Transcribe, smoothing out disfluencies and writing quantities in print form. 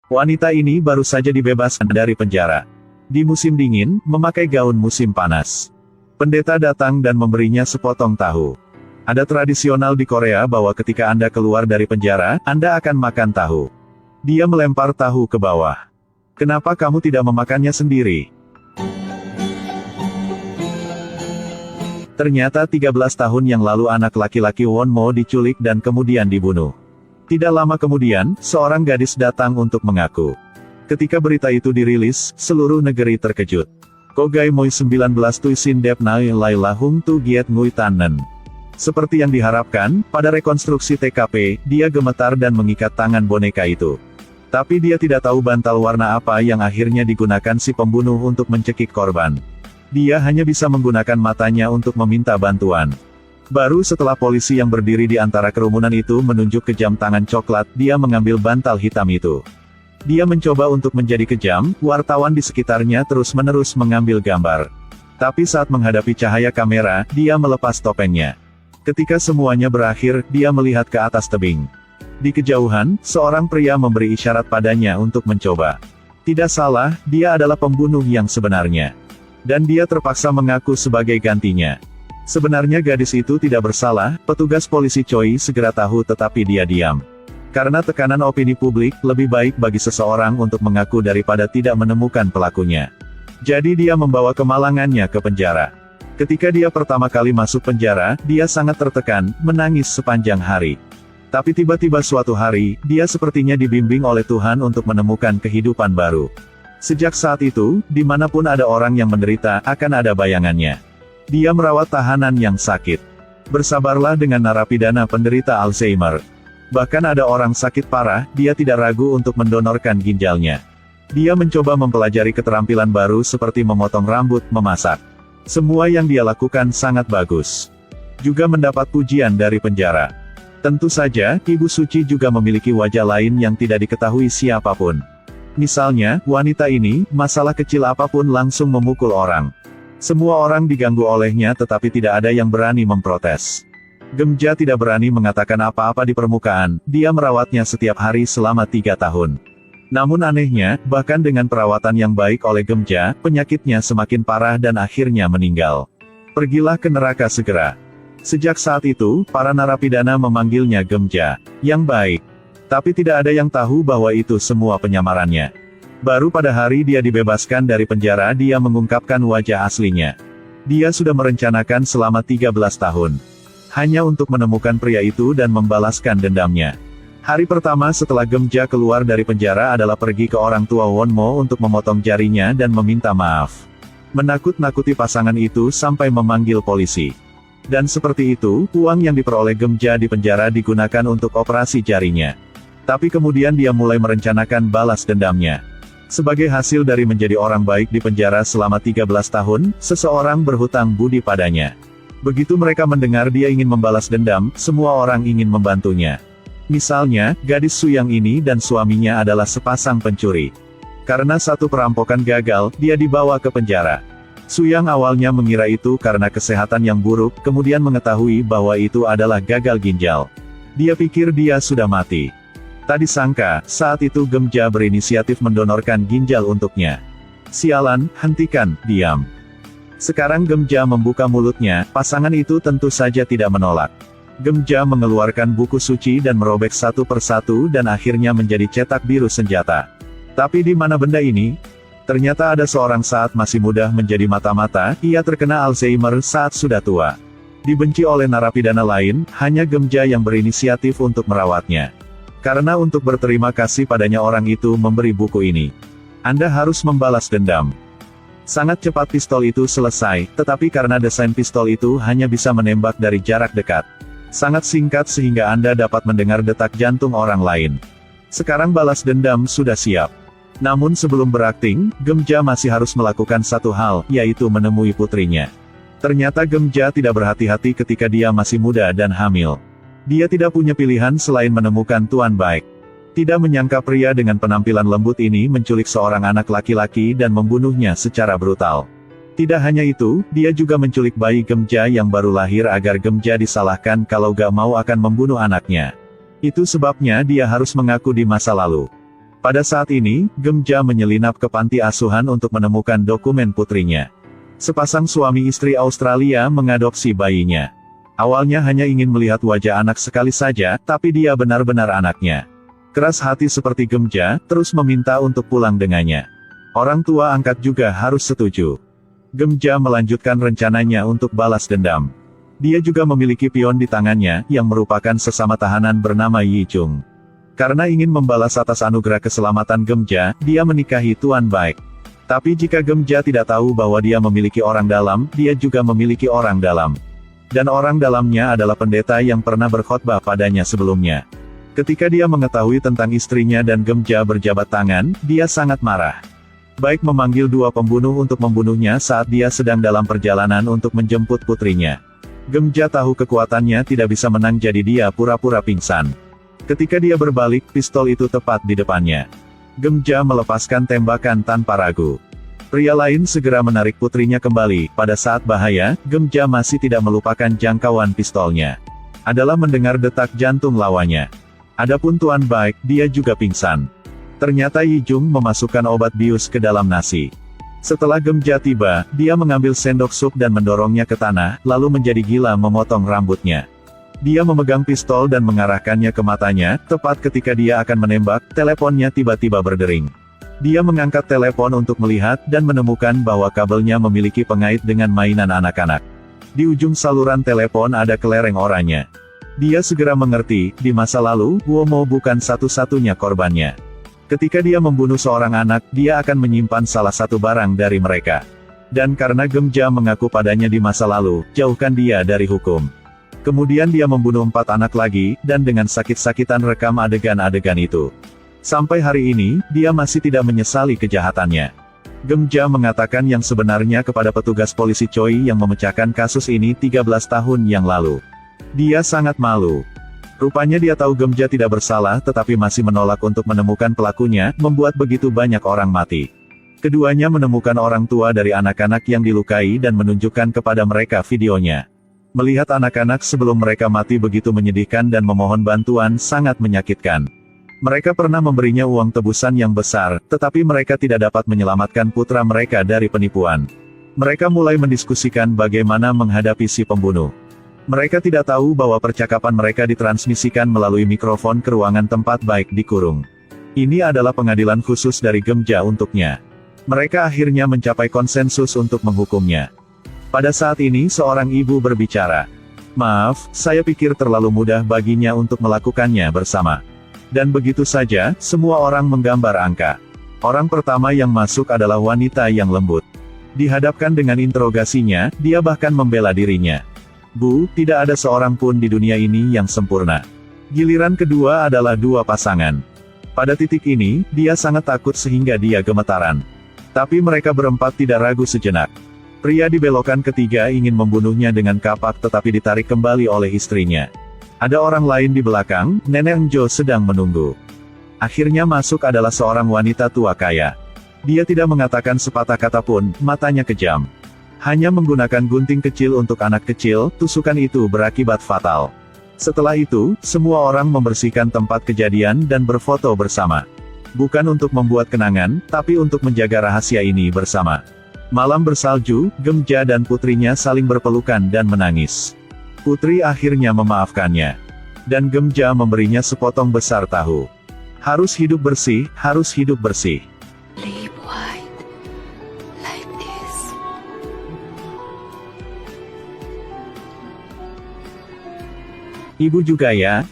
Wanita ini baru saja dibebaskan dari penjara. Di musim dingin, memakai gaun musim panas. Pendeta datang dan memberinya sepotong tahu. Ada tradisional di Korea bahwa ketika Anda keluar dari penjara, Anda akan makan tahu. Dia melempar tahu ke bawah. Kenapa kamu tidak memakannya sendiri? Ternyata 13 tahun yang lalu anak laki-laki Won Mo diculik dan kemudian dibunuh. Tidak lama kemudian, seorang gadis datang untuk mengaku. Ketika berita itu dirilis, seluruh negeri terkejut. Kogai Moi 19 Tuisin Dep Nai Lai Lahung Tu Giet Ngui Tanen. Seperti yang diharapkan, pada rekonstruksi TKP, dia gemetar dan mengikat tangan boneka itu. Tapi dia tidak tahu bantal warna apa yang akhirnya digunakan si pembunuh untuk mencekik korban. Dia hanya bisa menggunakan matanya untuk meminta bantuan. Baru setelah polisi yang berdiri di antara kerumunan itu menunjuk ke jam tangan coklat, dia mengambil bantal hitam itu. Dia mencoba untuk menjadi kejam, wartawan di sekitarnya terus-menerus mengambil gambar. Tapi saat menghadapi cahaya kamera, dia melepas topengnya. Ketika semuanya berakhir, dia melihat ke atas tebing. Di kejauhan, seorang pria memberi isyarat padanya untuk mencoba. Tidak salah, dia adalah pembunuh yang sebenarnya. Dan dia terpaksa mengaku sebagai gantinya. Sebenarnya gadis itu tidak bersalah, petugas polisi Choi segera tahu tetapi dia diam. Karena tekanan opini publik, lebih baik bagi seseorang untuk mengaku daripada tidak menemukan pelakunya. Jadi dia membawa kemalangannya ke penjara. Ketika dia pertama kali masuk penjara, dia sangat tertekan, menangis sepanjang hari. Tapi tiba-tiba suatu hari, dia sepertinya dibimbing oleh Tuhan untuk menemukan kehidupan baru. Sejak saat itu, dimanapun ada orang yang menderita, akan ada bayangannya. Dia merawat tahanan yang sakit. Bersabarlah dengan narapidana penderita Alzheimer. Bahkan ada orang sakit parah, dia tidak ragu untuk mendonorkan ginjalnya. Dia mencoba mempelajari keterampilan baru seperti memotong rambut, memasak. Semua yang dia lakukan sangat bagus. Juga mendapat pujian dari penjara. Tentu saja, Ibu Suci juga memiliki wajah lain yang tidak diketahui siapapun. Misalnya, wanita ini, masalah kecil apapun langsung memukul orang. Semua orang diganggu olehnya tetapi tidak ada yang berani memprotes. Gemja tidak berani mengatakan apa-apa di permukaan, dia merawatnya setiap hari selama 3 tahun. Namun anehnya, bahkan dengan perawatan yang baik oleh Gemja, penyakitnya semakin parah dan akhirnya meninggal. Pergilah ke neraka segera. Sejak saat itu, para narapidana memanggilnya Gemja, yang baik. Tapi tidak ada yang tahu bahwa itu semua penyamarannya. Baru pada hari dia dibebaskan dari penjara dia mengungkapkan wajah aslinya. Dia sudah merencanakan selama 13 tahun. Hanya untuk menemukan pria itu dan membalaskan dendamnya. Hari pertama setelah Gemja keluar dari penjara adalah pergi ke orang tua Won Mo untuk memotong jarinya dan meminta maaf. Menakut-nakuti pasangan itu sampai memanggil polisi. Dan seperti itu, uang yang diperoleh Gemja di penjara digunakan untuk operasi jarinya. Tapi kemudian dia mulai merencanakan balas dendamnya. Sebagai hasil dari menjadi orang baik di penjara selama 13 tahun, seseorang berhutang budi padanya. Begitu mereka mendengar dia ingin membalas dendam, semua orang ingin membantunya. Misalnya, gadis Suyang ini dan suaminya adalah sepasang pencuri. Karena satu perampokan gagal, dia dibawa ke penjara. Suyang awalnya mengira itu karena kesehatan yang buruk, kemudian mengetahui bahwa itu adalah gagal ginjal. Dia pikir dia sudah mati. Tak disangka, saat itu Gemja berinisiatif mendonorkan ginjal untuknya. Sialan, hentikan, diam. Sekarang Gemja membuka mulutnya, pasangan itu tentu saja tidak menolak. Gemja mengeluarkan buku suci dan merobek satu persatu dan akhirnya menjadi cetak biru senjata. Tapi di mana benda ini? Ternyata ada seorang saat masih muda menjadi mata-mata, ia terkena Alzheimer saat sudah tua. Dibenci oleh narapidana lain, hanya Gemja yang berinisiatif untuk merawatnya. Karena untuk berterima kasih padanya orang itu memberi buku ini. Anda harus membalas dendam. Sangat cepat pistol itu selesai, tetapi karena desain pistol itu hanya bisa menembak dari jarak dekat. Sangat singkat sehingga Anda dapat mendengar detak jantung orang lain. Sekarang balas dendam sudah siap. Namun sebelum berakting, Gemja masih harus melakukan satu hal, yaitu menemui putrinya. Ternyata Gemja tidak berhati-hati ketika dia masih muda dan hamil. Dia tidak punya pilihan selain menemukan tuan baik. Tidak menyangka pria dengan penampilan lembut ini menculik seorang anak laki-laki dan membunuhnya secara brutal. Tidak hanya itu, dia juga menculik bayi Gemja yang baru lahir agar Gemja disalahkan kalau gak mau akan membunuh anaknya. Itu sebabnya dia harus mengaku di masa lalu. Pada saat ini, Gemja menyelinap ke panti asuhan untuk menemukan dokumen putrinya. Sepasang suami istri Australia mengadopsi bayinya. Awalnya hanya ingin melihat wajah anak sekali saja, tapi dia benar-benar anaknya. Keras hati seperti Gemja, terus meminta untuk pulang dengannya. Orang tua angkat juga harus setuju. Gemja melanjutkan rencananya untuk balas dendam. Dia juga memiliki pion di tangannya, yang merupakan sesama tahanan bernama Yi Chung. Karena ingin membalas atas anugerah keselamatan Gemja, dia menikahi Tuan Baik. Tapi jika Gemja tidak tahu bahwa dia memiliki orang dalam, dia juga memiliki orang dalam. Dan orang dalamnya adalah pendeta yang pernah berkhotbah padanya sebelumnya. Ketika dia mengetahui tentang istrinya dan Gemja berjabat tangan, dia sangat marah. Baik memanggil dua pembunuh untuk membunuhnya saat dia sedang dalam perjalanan untuk menjemput putrinya. Gemja tahu kekuatannya tidak bisa menang, jadi dia pura-pura pingsan. Ketika dia berbalik, pistol itu tepat di depannya. Gemja melepaskan tembakan tanpa ragu. Pria lain segera menarik putrinya kembali. Pada saat bahaya, Gemja masih tidak melupakan jangkauan pistolnya. Adalah mendengar detak jantung lawannya. Adapun Tuan Baik, dia juga pingsan. Ternyata Yi Chung memasukkan obat bius ke dalam nasi. Setelah Gemja tiba, dia mengambil sendok sup dan mendorongnya ke tanah, lalu menjadi gila memotong rambutnya. Dia memegang pistol dan mengarahkannya ke matanya, tepat ketika dia akan menembak, teleponnya tiba-tiba berdering. Dia mengangkat telepon untuk melihat, dan menemukan bahwa kabelnya memiliki pengait dengan mainan anak-anak. Di ujung saluran telepon ada kelereng oranye. Dia segera mengerti, di masa lalu, Womo bukan satu-satunya korbannya. Ketika dia membunuh seorang anak, dia akan menyimpan salah satu barang dari mereka. Dan karena Gemja mengaku padanya di masa lalu, jauhkan dia dari hukum. Kemudian dia membunuh 4 anak lagi, dan dengan sakit-sakitan rekam adegan-adegan itu. Sampai hari ini, dia masih tidak menyesali kejahatannya. Gemja mengatakan yang sebenarnya kepada petugas polisi Choi yang memecahkan kasus ini 13 tahun yang lalu. Dia sangat malu. Rupanya dia tahu Gemja tidak bersalah tetapi masih menolak untuk menemukan pelakunya, membuat begitu banyak orang mati. Keduanya menemukan orang tua dari anak-anak yang dilukai dan menunjukkan kepada mereka videonya. Melihat anak-anak sebelum mereka mati begitu menyedihkan dan memohon bantuan sangat menyakitkan. Mereka pernah memberinya uang tebusan yang besar, tetapi mereka tidak dapat menyelamatkan putra mereka dari penipuan. Mereka mulai mendiskusikan bagaimana menghadapi si pembunuh. Mereka tidak tahu bahwa percakapan mereka ditransmisikan melalui mikrofon ke ruangan tempat Baik dikurung. Ini adalah pengadilan khusus dari Gemja untuknya. Mereka akhirnya mencapai konsensus untuk menghukumnya. Pada saat ini seorang ibu berbicara. Maaf, saya pikir terlalu mudah baginya untuk melakukannya bersama. Dan begitu saja, semua orang menggambar angka. Orang pertama yang masuk adalah wanita yang lembut. Dihadapkan dengan interogasinya, dia bahkan membela dirinya. Bu, tidak ada seorang pun di dunia ini yang sempurna. Giliran kedua adalah 2 pasangan. Pada titik ini, dia sangat takut sehingga dia gemetaran. Tapi mereka berempat tidak ragu sejenak. Pria di belokan ketiga ingin membunuhnya dengan kapak tetapi ditarik kembali oleh istrinya. Ada orang lain di belakang, Nenek Jo sedang menunggu. Akhirnya masuk adalah seorang wanita tua kaya. Dia tidak mengatakan sepatah kata pun, matanya kejam. Hanya menggunakan gunting kecil untuk anak kecil, tusukan itu berakibat fatal. Setelah itu, semua orang membersihkan tempat kejadian dan berfoto bersama. Bukan untuk membuat kenangan, tapi untuk menjaga rahasia ini bersama. Malam bersalju, Gemja dan putrinya saling berpelukan dan menangis. Putri akhirnya memaafkannya. Dan Gemja memberinya sepotong besar tahu. Harus hidup bersih, harus hidup bersih. Live white, like this. Ibu juga ya,